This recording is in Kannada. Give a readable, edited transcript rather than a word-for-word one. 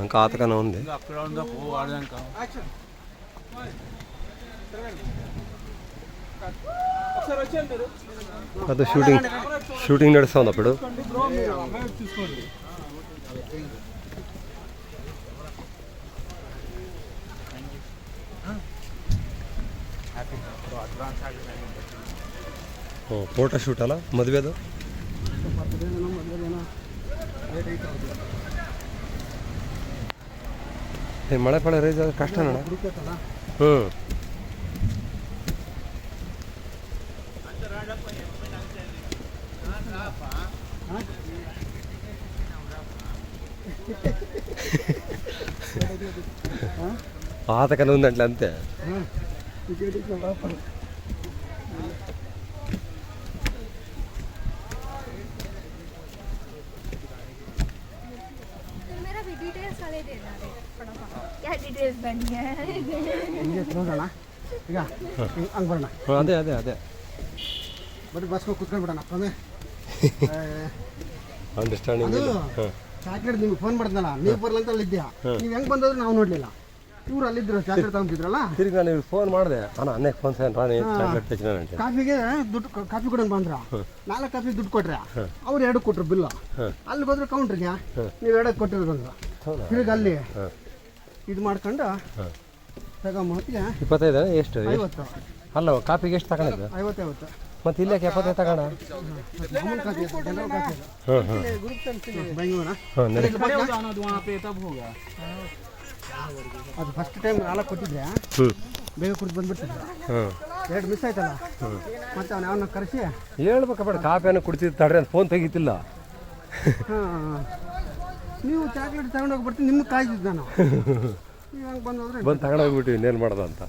ఇంకా ఆతకనే ఉంది. అది షూటింగ్ నడుస్తుంది అప్పుడు. ಫೋಟೋ ಶೂಟ್ ಅಲ್ಲ ಮದುವೆದು. ಮಳೆ ಪಳೆ ರೈಸ್ ಆದ್ರೆ ಕಷ್ಟ ನೋಡ. ఆతకనే ఉందంటే అంతే. అదే అదే అదే ಬಸ್ ಕುತ್ಕೊಂಡ್ಬಿಡೋಣ ಅಂಡರ್ಸ್ಟ್ಯಾಂಡಿಂಗ್. ಚಾಕ್ಲೇಟ್ ನಿಮ್ಗೆ ಫೋನ್ ಮಾಡ್ದಲ್ಲ, ನೀವು ಬರಲ್ಲ ಅಂತ ಅಲ್ಲಿದ್ಯಾ, ನೀವು ಹೆಂಗೆ ಬಂದದ್ರು ನಾವು ನೋಡಲಿಲ್ಲ. ಇವ್ರು ಅಲ್ಲಿದ್ರು ಚಾಕ್ಲೇಟ್ ತಗೊಂಡಿದ್ರಲ್ಲ. ತಿರ್ಗಿ ನಾನು ಫೋನ್ ಮಾಡಿದೆ, ಅಣ್ಣ ಅನ್ನಕ್ಕೆ ಫೋನ್ ಚಾಕ್ಲೇಟ್ ತೆಚ್ಚಿನ ಕಾಫಿಗೆ ದುಡ್ಡು ಕಾಫಿ ಕೊಡೋಣ ಬಂದ್ರ 4 ಕಾಫಿ ದುಡ್ಡು ಕೊಟ್ರೆ ಅವ್ರು 2 ಕೊಟ್ರು ಬಿಲ್ಲು. ಅಲ್ಲಿಗೆ ಹೋದ್ರೆ ಕೌಂಟ್ರಿಗೆ ನೀವು 2 ಕೊಟ್ಟಿರೋದು ಬಂದ್ರು. ತಿರ್ಗಿ ಅಲ್ಲಿ ಇದು ಮಾಡ್ಕೊಂಡು ತಗೊಂಬತ್ತಿಗೆ 25 ಎಷ್ಟು 50 ಅಲ್ಲ ಕಾಫಿಗೆ ಎಷ್ಟು ತಗೊಂಡಿದ್ದು 50 ಮತ್ತೆ ಇಲ್ಲೇ 75 ತಗೋಣ. ಅದು ಫಸ್ಟ್ ಟೈಮ್ 4 ಕೊಟ್ಟಿದ್ರೆ ಬೇಗ ಕುಡಿದು ಬಂದ್ಬಿಡ್ತಿದ್ದೆ. 2 ಮಿಸ್ ಆಯ್ತಲ್ಲ. ಮತ್ತೆ ಅವನ ಅವನ್ನ ಕರೆಸಿ ಹೇಳ್ಬೇಕಪ್ಪ ಕಾಫಿಯನ್ನು ಕುಡಿತಿದ್ದು ತಡ್ರಿ ಅಂತ ಫೋನ್ ತೆಗಿತಿಲ್ಲ. ನೀವು ಚಾಕ್ಲೇಟ್ ತಗೊಂಡೋಗಿ ಬರ್ತೀನಿ, ನಿಮ್ಗೆ ಕಾಯ್ತಿದ್ದೆ ನಾನು. ನೀವು ಹಂಗೆ ಬಂದು ತಗೊಂಡೋಗ್ಬಿಟ್ಟಿವಿ ಇನ್ನೇನು ಮಾಡೋದು ಅಂತ.